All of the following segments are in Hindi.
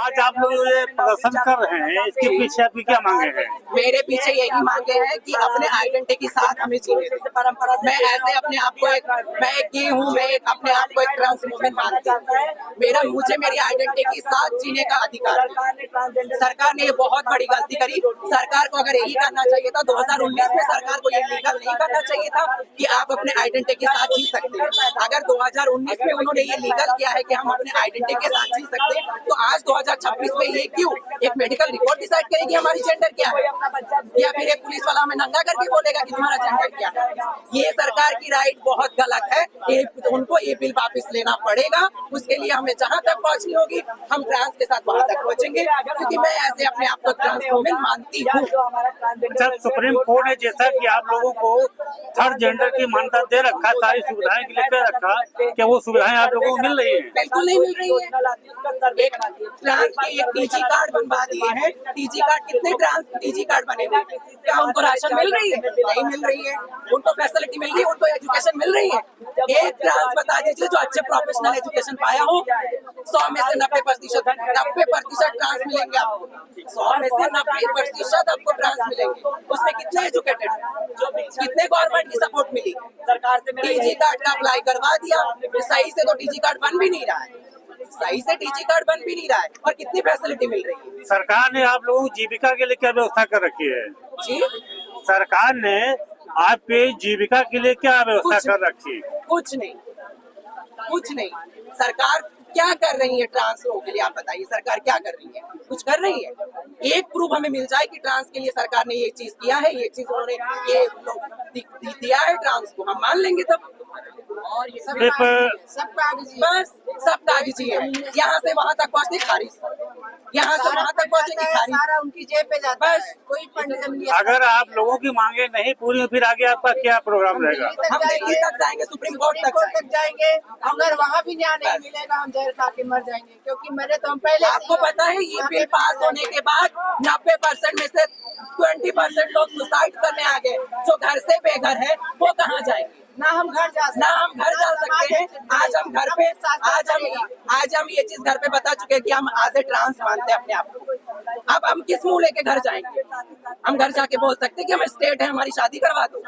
आज आप लोग ये प्रदर्शन कर रहे हैं, इसके पीछे आपकी क्या मांगे हैं? मेरे पीछे यही मांगे हैं कि अपने आइडेंटिटी के साथ हमें जीने दें। परंपरा मैं ऐसे अपने आप को मैं एक ये हूँ, मैं अपने आप को एक ट्रांस वुमेन मानती हूँ। मुझे मेरी आइडेंटिटी के साथ जीने का अधिकार है। सरकार ने ये बहुत बड़ी गलती करी। सरकार को अगर यही करना चाहिए था 2019 में सरकार को ये लीगल नहीं करना चाहिए था कि आप अपने आइडेंटिटी के साथ जी सकते हैं। अगर 2019 में उन्होंने ये लीगल किया है कि हम अपने आइडेंटिटी के साथ जी सकते हैं, तो आज 2026 में ये क्यों एक मेडिकल रिपोर्ट डिसाइड करेगी हमारी जेंडर क्या है, या फिर एक पुलिस वाला हमें नंगा करके बोलेगा कि तुम्हारा जेंडर क्या है। ये सरकार की राइट बहुत गलत है। उनको ये बिल वापस लेना पड़ेगा। उसके लिए हमें जहाँ तक पहुँचनी होगी हम ट्रांस के साथ वहाँ तक पहुँचेंगे, क्योंकि मैं ऐसे अपने आप को ट्रांस वुमेन मानती हूँ। अच्छा, सुप्रीम कोर्ट ने जैसा कि आप लोगों को थर्ड जेंडर की मान्यता दे रखा, सारी सुविधाएं के लिए दे रखा, क्या वो सुविधाएं आप लोगों को मिल रही है? बिल्कुल नहीं मिल रही है। एक ट्रांस के एक टीजी कार्ड बनवा दिए हैं। टीजी कार्ड कितने ट्रांस टीजी कार्ड बने हुए हैं? क्या उनको राशन मिल रही है? नहीं मिल रही है। उनको फैसिलिटी मिल रही है? उनको एजुकेशन मिल रही है? एक ट्रांस बता दीजिए जो अच्छे प्रोफेशनल एजुकेशन पाया हो। 100 में से 90% ट्रांस मिलेंगे आपको। 100 में से 90% आपको ट्रांस मिलेंगे। उसमें कितने एजुकेटेड, कितने गवर्नमेंट की सपोर्ट मिली? सरकार से टीजी कार्ड का अप्लाई करवा दिया। सही से तो टीजी कार्ड बन भी नहीं रहा है। सही से टीजी कार्ड बन भी नहीं रहा है। और कितनी फैसिलिटी मिल रही है? सरकार ने आप लोगों की जीविका के लिए क्या व्यवस्था कर रखी है? जी, सरकार ने आपके जीविका के लिए क्या व्यवस्था कर रखी है? कुछ नहीं, कुछ नहीं। सरकार क्या कर रही है ट्रांस लोगों के लिए? आप बताइए, सरकार क्या कर रही है? कुछ कर रही है? एक प्रूफ हमें मिल जाए कि ट्रांस के लिए सरकार ने ये चीज किया है, ये चीज उन्होंने ये दिया है ट्रांस को, हम मान लेंगे तब। और ये सब कागजी, बस सब कागजी है। यहाँ से वहाँ तक पहुँचती खारिज, यहाँ से वहाँ तक पहुँचेगी खारिज, सारा उनकी जेब पे जाता है। कोई फंड नहीं। अगर आप लोगों की मांगे नहीं पूरी, फिर आगे आपका क्या प्रोग्राम रहेगा? हम दिल्ली तक जाएंगे, सुप्रीम कोर्ट तक जाएंगे। अगर वहाँ भी न्याय नहीं मिलेगा हम जहर खा के मर जाएंगे, क्योंकि मैंने तो हम पहले, आपको पता है ये बिल पास होने के बाद 90% में से 20% लोग सुसाइड करने आ गए। जो घर से बेघर है वो कहाँ जाएंगे? ना हम घर जा सकते हैं। आज हम घर पे आज हम ये चीज घर पे बता चुके हैं कि हम आज ट्रांस मानते हैं अपने आप को। अब हम किस मुंह लेके घर जाएंगे? हम घर जाके बोल सकते हैं कि हम स्टेट है, हमारी शादी करवा दो,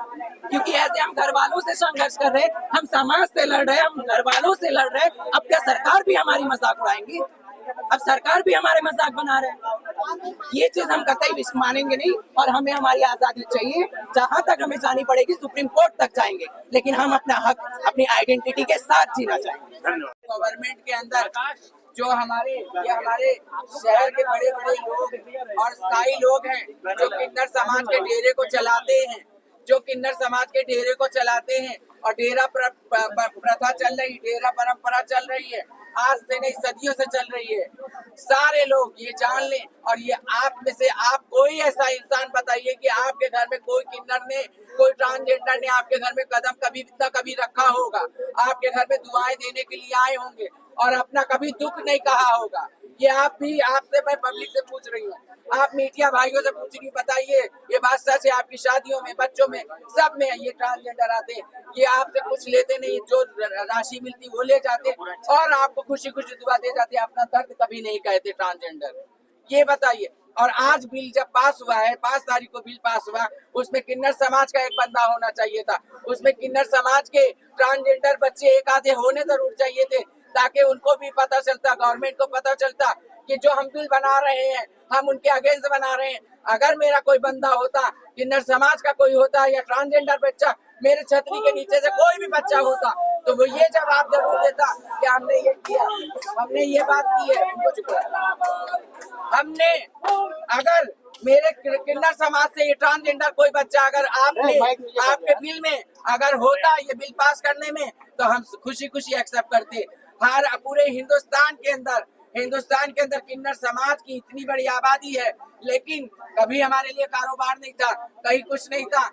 क्योंकि ऐसे हम घर वालों से संघर्ष कर रहे हैं, हम समाज से लड़ रहे हैं, हम घर वालों से लड़ रहे हैं। अब क्या सरकार भी हमारी मजाक उड़ाएंगी? अब सरकार भी हमारे मजाक बना रहे हैं। ये चीज हम कतई मानेंगे नहीं, और हमें हमारी आजादी चाहिए। जहाँ तक हमें जानी पड़ेगी सुप्रीम कोर्ट तक जाएंगे, लेकिन हम अपना हक अपनी आइडेंटिटी के साथ जीना चाहेंगे। गवर्नमेंट के अंदर जो हमारे शहर के बड़े बड़े लोग और स्थायी लोग हैं, जो किन्नर समाज के डेरे को चलाते हैं, और डेरा प्रथा चल रही, डेरा परंपरा चल रही है, आज से नहीं सदियों से चल रही है। सारे लोग ये जान लें, और ये आप में से आप कोई ऐसा इंसान बताइए कि आपके घर में कोई किन्नर ने, कोई ट्रांसजेंडर ने आपके घर में कदम कभी रखा होगा, आपके घर में दुआएं देने के लिए आए होंगे और अपना कभी दुख नहीं कहा होगा। ये आपसे मैं पब्लिक से पूछ रही हूँ, आप मीडिया भाइयों से पूछ रही, बताइए ये बात सच है? आपकी शादियों में, बच्चों में, सब में ये ट्रांसजेंडर आते हैं, ये आपसे कुछ लेते नहीं, जो राशि मिलती वो ले जाते और आपको खुशी खुशी दुआ दे जाते, अपना दर्द कभी नहीं कहते ट्रांसजेंडर। ये बताइए। और आज बिल जब पास हुआ है, 5 तारीख को बिल पास हुआ, उसमें किन्नर समाज का एक बंदा होना चाहिए था, उसमें किन्नर समाज के ट्रांसजेंडर बच्चे एक आधे होने जरूर चाहिए थे, ताकि उनको भी पता चलता, गवर्नमेंट को पता चलता कि जो हम बिल बना रहे हैं हम उनके अगेंस्ट बना रहे हैं। अगर मेरा कोई बंदा होता, किन्नर समाज का कोई होता या ट्रांसजेंडर बच्चा, मेरे छतरी के नीचे से कोई भी बच्चा होता, तो वो ये जवाब जरूर देता कि हमने ये किया, हमने ये बात की है। हमने अगर मेरे किन्नर समाज से ये ट्रांसजेंडर कोई बच्चा अगर आपके बिल में अगर होता, ये बिल पास करने में, तो हम खुशी खुशी एक्सेप्ट करते। हर पूरे हिंदुस्तान के अंदर किन्नर समाज की इतनी बड़ी आबादी है, लेकिन कभी हमारे लिए कारोबार नहीं था, कहीं कुछ नहीं था।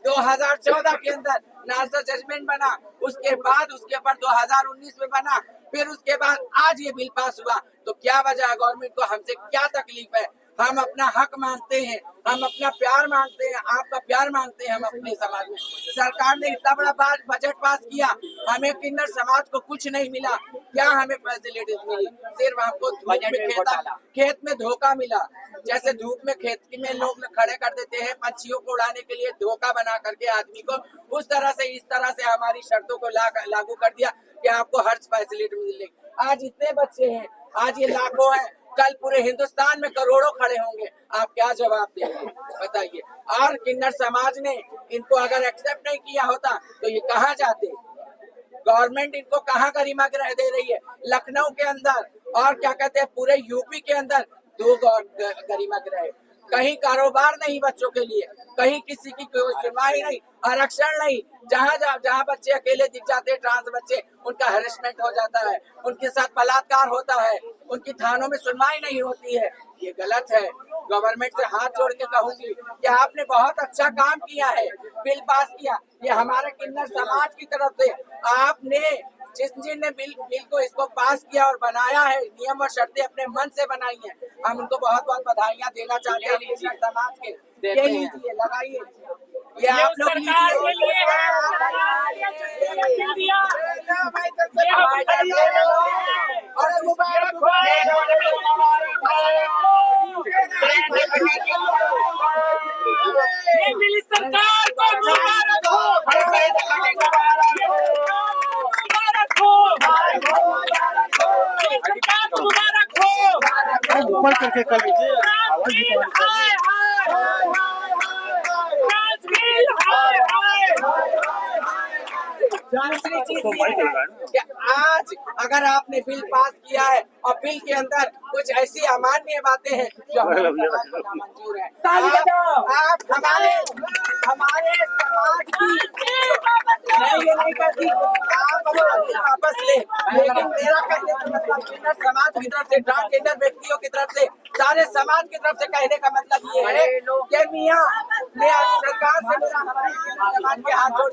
2014 के अंदर नालसा जजमेंट बना, उसके ऊपर 2019 में बना, फिर उसके बाद आज ये बिल पास हुआ। तो क्या वजह है? गवर्नमेंट को हमसे क्या तकलीफ है? हम अपना हक मांगते हैं, हम अपना प्यार मांगते हैं, आपका प्यार मांगते हैं हम अपने समाज में। सरकार ने इतना बड़ा बजट पास किया, हमें किन्नर समाज को कुछ नहीं मिला। क्या हमें फैसिलिटीज मिली? सिर्फ हमको धूप में खेत में धोखा मिला। जैसे धूप में खेत में लोग खड़े कर देते हैं पंछियों को उड़ाने के लिए, धोखा बना करके आदमी को, उस तरह से इस तरह से हमारी शर्तों को लागू कर दिया कि आपको हर फैसिलिटी मिलेगी। आज इतने बच्चे हैं, आज ये लाखों हैं, कल पूरे हिंदुस्तान में करोड़ों खड़े होंगे। आप क्या जवाब देंगे बताइए? और किन्नर समाज ने इनको अगर एक्सेप्ट नहीं किया होता तो ये कहाँ जाते? गवर्नमेंट इनको कहाँ गरिमा दे रही है? लखनऊ के अंदर और क्या कहते हैं पूरे यूपी के अंदर 2 गरिमा गृह, कहीं कारोबार नहीं बच्चों के लिए, कहीं किसी की कोई सुनवाई नहीं, आरक्षण नहीं। जहाँ बच्चे अकेले दिख जाते हैं, ट्रांस बच्चे, उनका हैरेसमेंट हो जाता है, उनके साथ बलात्कार होता है, उनकी थानों में सुनवाई नहीं होती है। ये गलत है। गवर्नमेंट से हाथ जोड़ के कहूंगी कि आपने बहुत अच्छा काम किया है, बिल पास किया। ये हमारे किन्नर समाज की तरफ से आपने जिनने बिल को इसको पास किया और बनाया है, नियम और शर्तें अपने मन से बनाई हैं, हम उनको बहुत बहुत बधाइयाँ देना चाहते हैं किन्नर समाज के। ये लीजिए, लगाइए, ये आप लोग सरकार ऊपर करके कर लीजिए, आवाज भी दूसरी चीज कि आज अगर आपने बिल पास किया है और बिल के अंदर कुछ ऐसी अमान्य बातें हैं जो नामंजूर है, आप हमारे समाज की नहीं करती, आप वापस ले। लेकिन मेरा कहने का मतलब किन्नर समाज की तरफ से, ट्रांसजेंडर व्यक्तियों की तरफ से, सारे समाज की तरफ से कहने का मतलब ये है कि मियाँ सरकार से मेरा हमारे समाज के हाथ जोड़